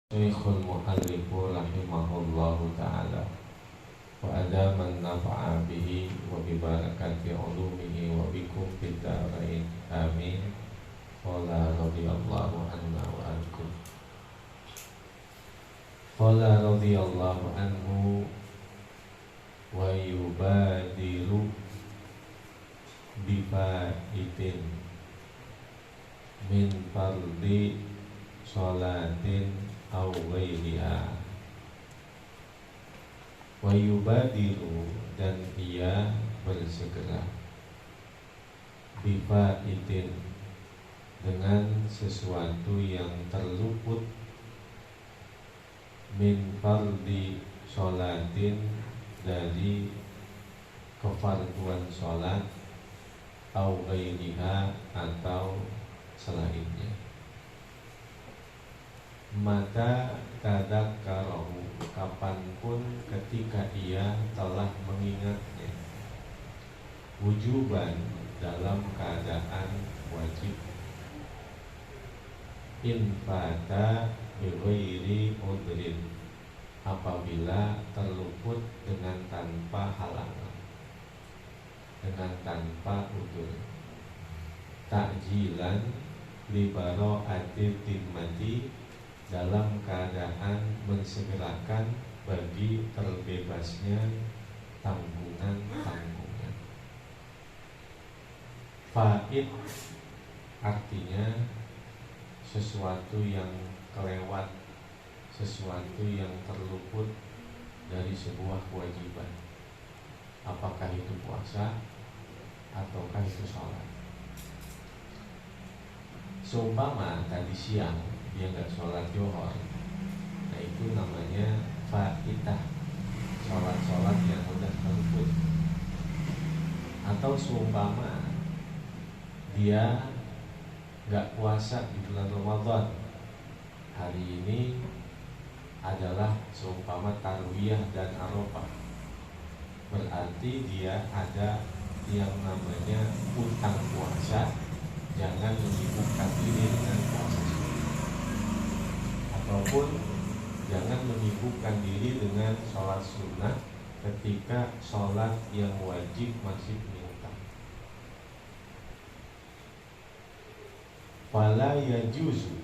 Syekhul Mu'allifu rahimahullahu ta'ala wa adaman nafa'a bihi wa bibarakati ulumihi wa bikum bidarain amin. Qala radiyallahu anna wa ankum. Qala radiyallahu anhu wa yubadiru bifaitin min fardi sholatin aw ghairiha. Wa yubadiru, dan ia bersegera, bifaitin, dengan sesuatu yang terluput, min fardi sholatin, dari kefarduan sholat, aw ghairiha, atau selainnya. Maka tadzakarahu, kapanpun ketika ia telah mengingatnya, wujuban, dalam keadaan wajib, in fata bighairi udrin, apabila terluput dengan tanpa halangan, dengan tanpa udzur. Takjilan libara'atil timmati, dalam keadaan mensegerakan bagi terbebasnya tanggungan-tanggungan. Faid artinya sesuatu yang kelewat, sesuatu yang terluput dari sebuah kewajiban. Apakah itu puasa ataukah itu sholat? Seumpama tadi siang dia nggak sholat zuhur, nah itu namanya faitah, sholat yang udah terluput. Atau seumpama dia nggak puasa di bulan Ramadan, hari ini adalah seumpama tarwiyah dan arafah, berarti dia ada yang namanya utang puasa. Jangan menyibukkan diri dengan puasa sunnah, ataupun jangan menyibukkan diri dengan sholat sunnah ketika sholat yang wajib masih menutang. Fala yajuzu,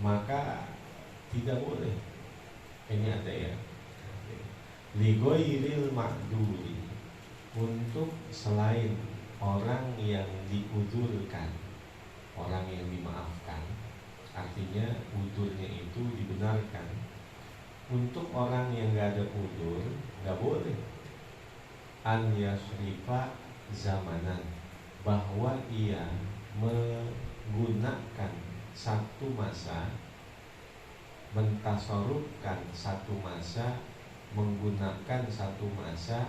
maka tidak boleh. Ini ada ya, lighairil ma'duri, untuk selain orang yang diudurkan, orang yang dimaafkan. Artinya udurnya itu dibenarkan. Untuk orang yang gak ada udur, gak boleh an yasrifa zamanan, bahwa ia menggunakan satu masa, mentasarufkan satu masa, menggunakan satu masa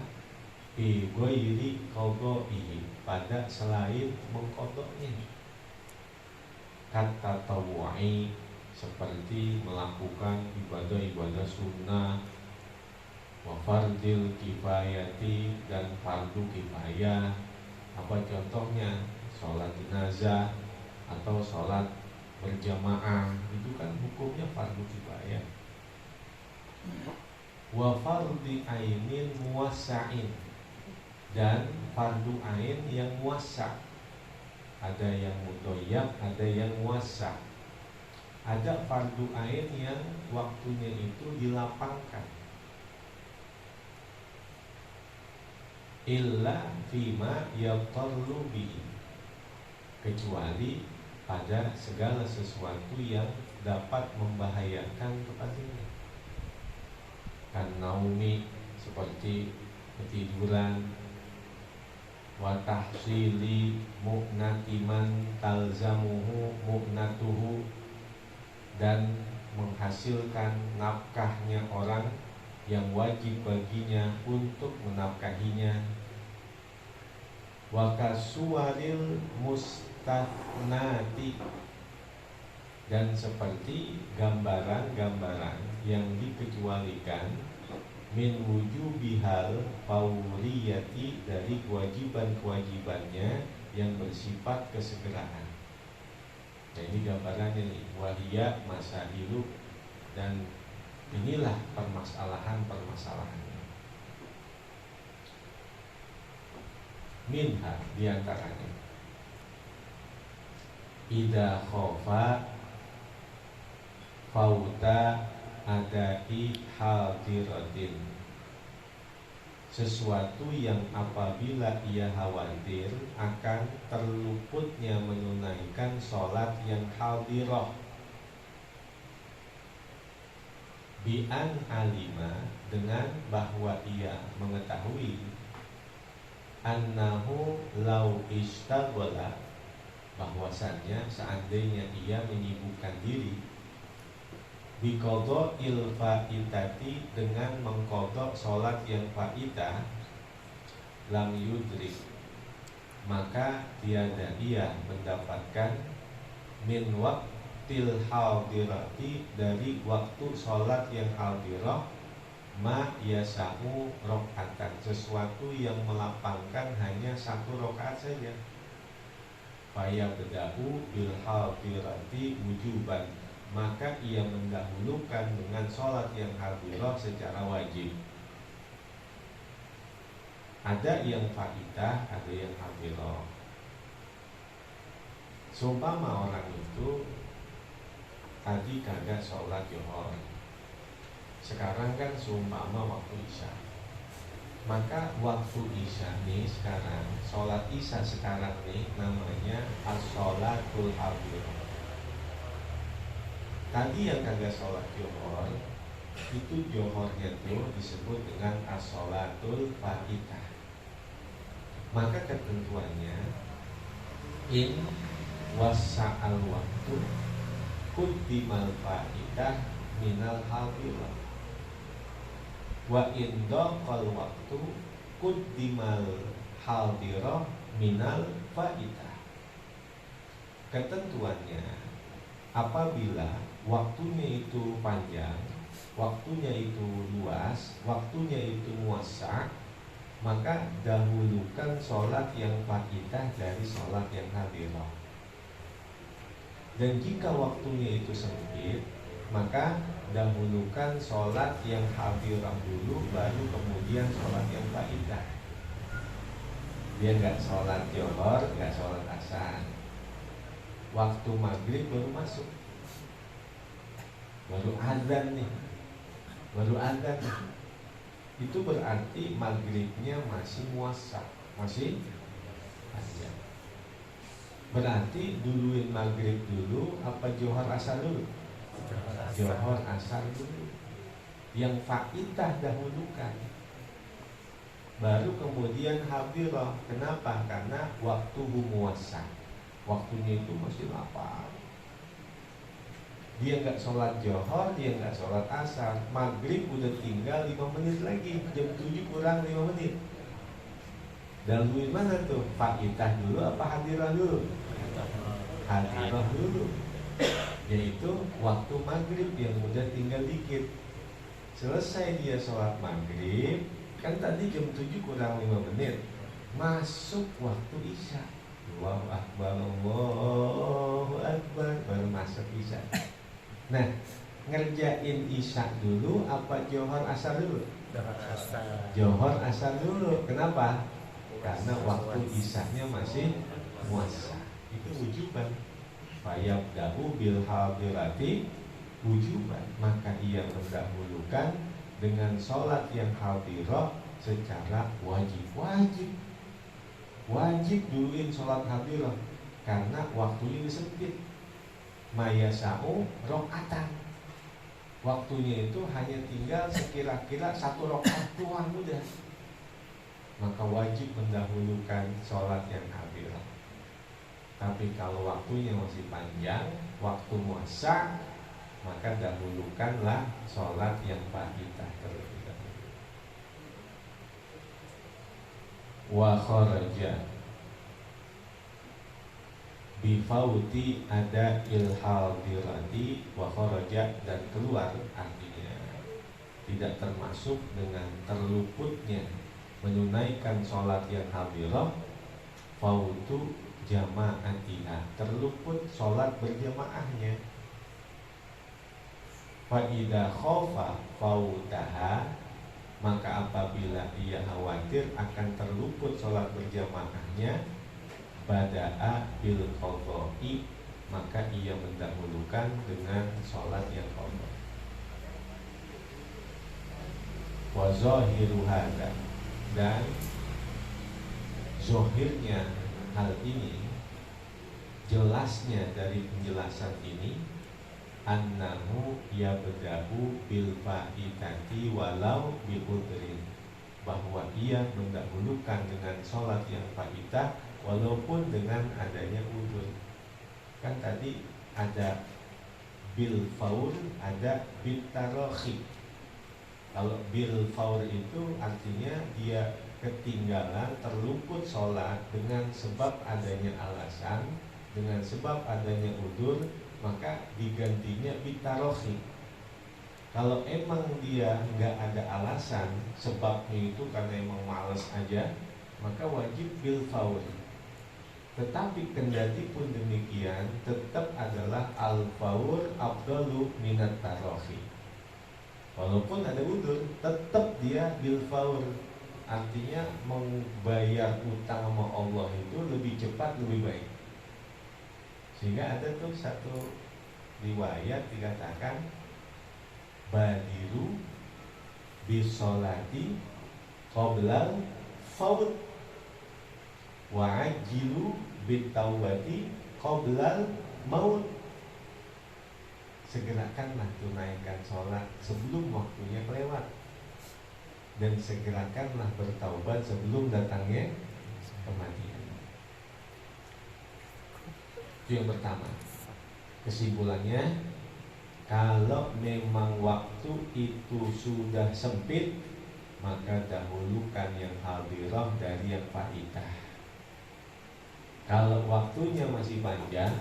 bi ghairi qadaihi, pada selain mengqadanya. Kata tawu'i, seperti melakukan ibadah-ibadah sunnah, wa fardil kifayati, dan fardu kifayah. Apa contohnya? Sholat jenazah atau sholat berjamaah, itu kan hukumnya fardu kifayah. Wa fardi ainin muwassa'in, dan fardu ain yang muwassa'. Ada yang mudhayyaq, ada yang muwassa'. Ada fardu ain yang waktunya itu dilapangkan. Illa fima yatarru bihi, kecuali pada segala sesuatu yang dapat membahayakan kepadanya. Kan naumi, seperti ketiduran, wa tahsili mu'natiman talzamuhu mu'natuhu, dan menghasilkan nafkahnya orang yang wajib baginya untuk menafkahinya. Wa kasuwaril mustathnati, dan seperti gambaran-gambaran yang dikecualikan, min wujubihal fauriyati, dari kewajiban-kewajibannya yang bersifat kesegeraan. Nah ini gambarannya nih, wahiyya masailu Dan inilah permasalahannya. Minha diantaranya Ida khofa fauta adai hadiratin, sesuatu yang apabila ia khawatir akan terluputnya menunaikan sholat yang hadirah. Bi'an alima, dengan bahwa ia mengetahui annahu lau ishtaghala, bahwasannya seandainya ia menyibukkan diri biqadha'il faitati, dengan mengqadha sholat yang faidah, lam yudrik, maka tiada ia mendapatkan min waqtil hadirati, dari waktu sholat yang hadirah, ma yasamu rokatan, sesuatu yang melapangkan hanya satu rokaat saja. Faya bedahu bil hadirati wujuban, maka ia mendahulukan dengan sholat yang hadirah secara wajib. Ada yang faidah, ada yang hadirah. Seumpama orang itu tadi kagak sholat Zuhur, sekarang kan seumpama waktu Isya, maka waktu Isya nih sekarang, sholat Isya sekarang nih namanya as-sholatul hadirah. Tadi yang kagak sholat Zuhur, itu Zuhurnya tuh disebut dengan as-sholatul faidah. Maka ketentuannya in wasa'al waktu quddimal faidah minal hadirah, wa indaqal waktu quddimal hadirah minal faidah. Ketentuannya, apabila waktunya itu panjang, waktunya itu luas, waktunya itu muasa', maka dahulukan sholat yang faidah dari sholat yang hadirah. Dan jika waktunya itu sempit, maka dahulukan sholat yang hadirah dulu, baru kemudian sholat yang faidah. Dia nggak sholat Zuhur, nggak sholat asar, waktu maghrib baru masuk, baru azan nih, baru azan nih. Itu berarti maghribnya masih muasa, masih panjang. Berarti duluin maghrib dulu apa Zuhur asar dulu? Zuhur asar dulu. Yang faidah dahulukan, baru kemudian hadirah. Kenapa? Karena waktu muasa, waktunya itu masih lapar. Dia nggak sholat Zuhur, dia nggak sholat asar, maghrib udah tinggal 5 menit lagi, jam 7 kurang 5 menit. Dahuluin mana tuh? Faidah dulu apa hadirah dulu? Hadirah dulu, yaitu waktu maghrib yang udah tinggal dikit. Selesai dia sholat maghrib, kan tadi jam 7 kurang 5 menit, masuk waktu Isya. Allahu Akbar, Allahu Akbar, baru masuk Isya. Nah, ngerjain Isya dulu apa Zuhur asar dulu? Zuhur asar dulu. Kenapa? Karena waktu Isyanya masih muasa. Itu wujuban. Fayabdahu bil hadirati wujuban, maka ia mendahulukan dengan sholat yang hadirah secara wajib. Wajib duluin sholat hadirah, karena waktunya sempit. Mayasa'u rokatan, waktunya itu hanya tinggal sekira-kira 1 rokaat doang udah. Maka wajib mendahulukan sholat yang hadirah. Tapi kalau waktunya masih panjang, waktu muasa, maka dahulukanlah sholat yang faidah terlebih dahulu. Wa kharaja bifauti ada ilhadirati wa kharaja, dan keluar, artinya tidak termasuk dengan terluputnya menunaikan sholat yang hadirah. Fautu jama'atiha, terluput sholat berjamaahnya. Fa idza khofa fautaha, maka apabila ia khawatir akan terluput sholat berjamaahnya, bada'a bil qadha'i, maka ia mendahulukan dengan sholat yang qadha. Wa zahiru hadza, dan zahirnya hal ini, jelasnya dari penjelasan ini, annahu yabda'u bil fa'itati walau bi udrin, bahwa ia mendahulukan dengan sholat yang fa'itah walaupun dengan adanya udur. Kan tadi ada bil faur, ada bil tarakhi. Kalau bil faur itu artinya dia ketinggalan, terluput sholat dengan sebab adanya alasan, dengan sebab adanya udur, maka digantinya bitarohi. Kalau emang dia nggak ada alasan, sebabnya itu karena emang malas aja, maka wajib bil faur. Tetapi kendati pun demikian, tetap adalah al faur afdalu minat tarohi. Walaupun ada udur, tetap dia bil faur. Artinya membayar utang sama Allah itu lebih cepat, lebih baik. Sehingga ada tuh satu riwayat dikatakan badiru bisolati qoblal faut wa ajilu bitaubati qoblal maut. Segerakanlah tunaikan sholat sebelum waktunya kelewat, dan segerakanlah bertaubat sebelum datangnya kematian. Itu yang pertama. Kesimpulannya, kalau memang waktu itu sudah sempit, maka dahulukan yang hadirah dari yang fa'idah. Kalau waktunya masih panjang,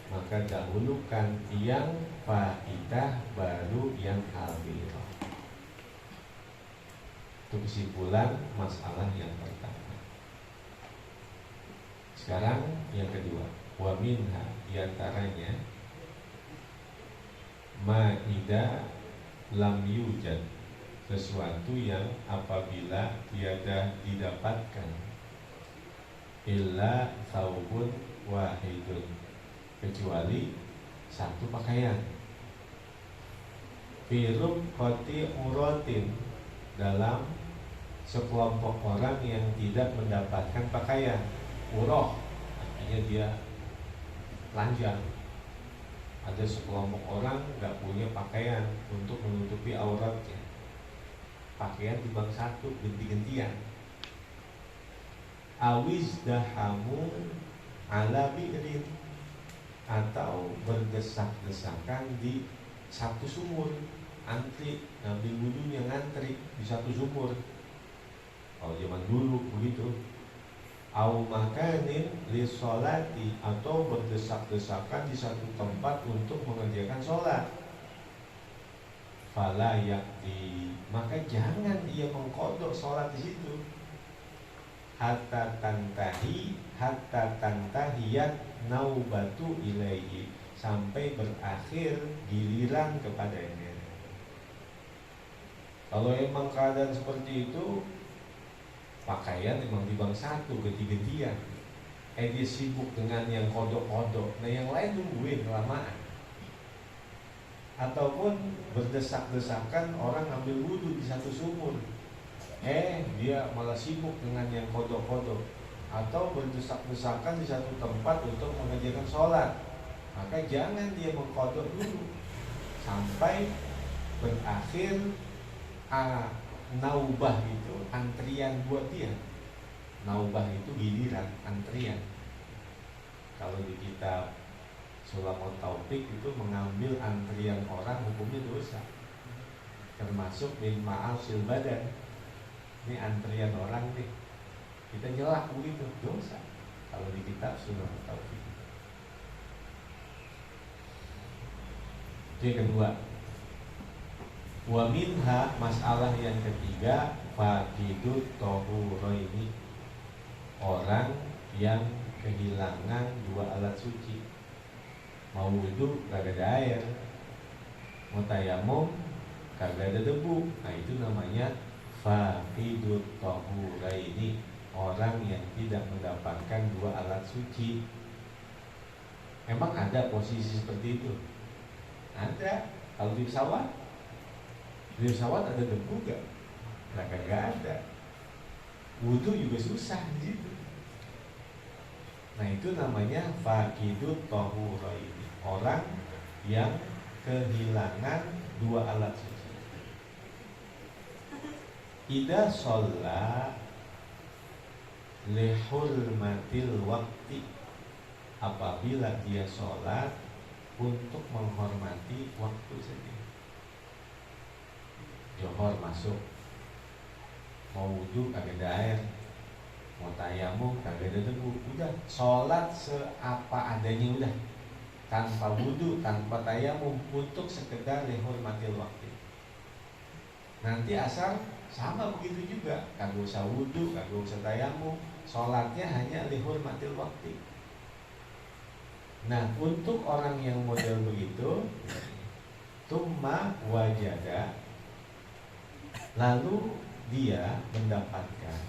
maka dahulukan yang fa'idah baru yang hadirah. Itu kesimpulan masalah yang pertama. Sekarang yang kedua, wa minha, diantaranya ma'ida lam yujad, sesuatu yang apabila tiada didapatkan illa thawbun wahidun, kecuali satu pakaian, firub khoti uratin, dalam sekelompok orang yang tidak mendapatkan pakaian. Uroh artinya dia telanjang. Ada sekelompok orang nggak punya pakaian untuk menutupi auratnya. Pakaian timbang satu, ganti-gantian. Awiz dahamu ala bi'rin, atau berdesak-desakan di satu sumur. Antri, ngambil wudhunya ngantri di satu sumur. Kalau zaman dulu begitu. Au makanin lisolati, atau berdesak-desakan di satu tempat untuk mengerjakan sholat. Fala yakti, maka jangan dia mengkodok sholat di situ. Hatta tantahiyat naubatu ilaihi, sampai berakhir giliran kepadanya. Kalau emang keadaan seperti itu, pakaian memang timbang satu, ganti-gantian. Dia sibuk dengan yang kodok-kodok, nah yang lain nungguin kelamaan. Ataupun berdesak-desakan orang ambil wudhu di satu sumur, dia malah sibuk dengan yang kodok-kodok. Atau berdesak-desakan di satu tempat untuk mengerjakan sholat, maka jangan dia mengkodok dulu sampai berakhir naubah itu antrian buat dia. Naubah itu giliran, antrian. Kalau di kitab Sulamut Taufik itu mengambil antrian orang hukumnya dosa, termasuk min ma'asil badan. Ini antrian orang nih, kita nyelak begitu, dosa. Kalau di kitab Sulamut Taufik. Itu yang kedua. Wa minha, masalah yang ketiga, faqidut tahuraini, orang yang kehilangan dua alat suci. Mau wudhu gak ada air, mau tayamum kagak ada debu, nah itu namanya faqidut tahuraini, orang yang tidak mendapatkan dua alat suci. Emang ada posisi seperti itu? Ada. Kalau di pesawat ada debu gak? Nah, kagak ada. Wudhu juga susah di situ. Nah itu namanya faqidut tahuraini, orang yang kehilangan dua alat suci. Ida sholla lihurmatil waktu, apabila dia sholat untuk menghormati waktu saja. Johor masuk, mau wudhu kagak ada air, mau tayamum kagak ada debu, udah sholat seapa adanya, udah tanpa wudhu, tanpa tayamum, untuk sekedar lihurmatil waktu. Nanti asar sama begitu juga, kagak usah wudhu, kagak usah tayamum, sholatnya hanya lihurmatil waktu. Nah untuk orang yang model begitu, tumma wajada, lalu dia mendapatkan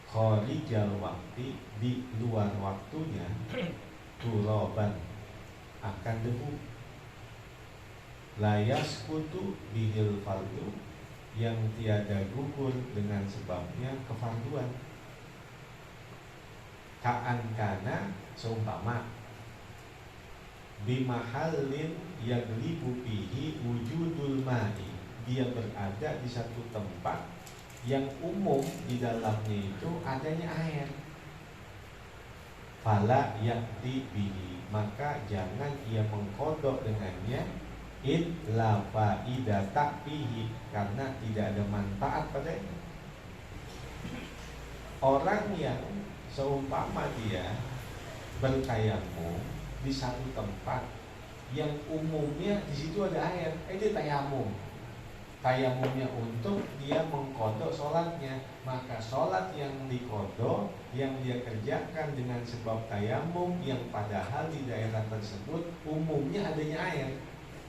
khorijal waktu, di luar waktunya, turoban, akan debu, layas kutu bihil fardu, yang tiada gugur dengan sebabnya kefarduan. Ka'an kana, seumpama bimahallin yaglibu fihi wujudul ma'i, dia berada di satu tempat yang umum di dalamnya itu adanya air. Fala yakti bihi, maka jangan ia mengkodok dengannya, illa faidata fihi, karena tidak ada manfaat padanya. Orang yang seumpama dia bertayamum di satu tempat yang umumnya di situ ada air, dia tayamum. Tayamumnya untuk dia mengkodok sholatnya, maka sholat yang dikodok, yang dia kerjakan dengan sebab tayamum, yang padahal di daerah tersebut umumnya adanya air,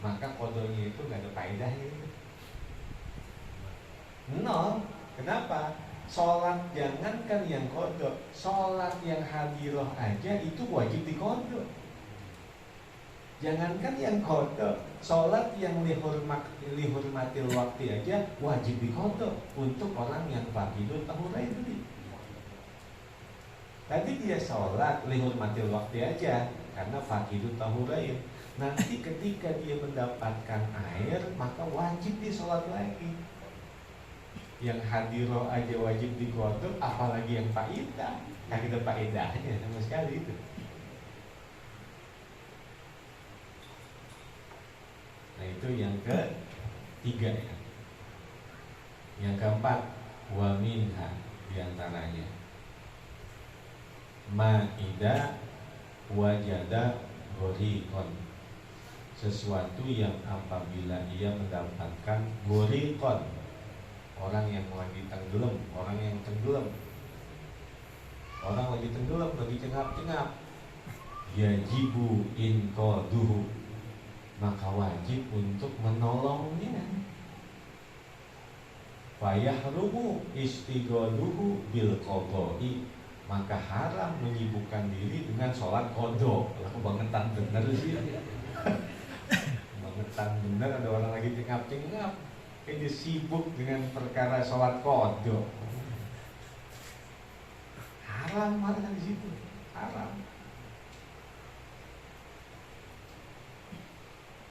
maka kodoknya itu gak ada faedahnya. Nol. Kenapa? Sholat jangankan yang kodok, sholat yang hadiroh aja itu wajib dikodok. Jangankan yang kodok, sholat yang lihurmatil waktu aja wajib dikodok untuk orang yang faqidut tahurain tadi. Tadi dia sholat lihurmatil waktu aja karena faqidut tahurain. Nanti ketika dia mendapatkan air, maka wajib dia sholat lagi. Yang hadiroh aja wajib dikodok, apalagi yang faidah. Nah kita faedahnya sama sekali itu. Nah itu yang ketiga ya. Yang keempat, wa minha, diantaranya ma'ida wajada goriqon, sesuatu yang apabila ia mendapatkan goriqon, orang yang lagi tenggelam, orang yang tenggelam, orang lagi tenggelam, lagi cengap-cengap, yajibu inqaduhu, maka wajib untuk menolongnya. Fayahrumu istighaluhu bil qadha'i, maka haram menyibukkan diri dengan sholat qadha. Lah kebangetan bener sih. Kebangetan bener, ada orang lagi cengap-cengap, dia sibuk dengan perkara sholat qadha. Haram di situ, haram.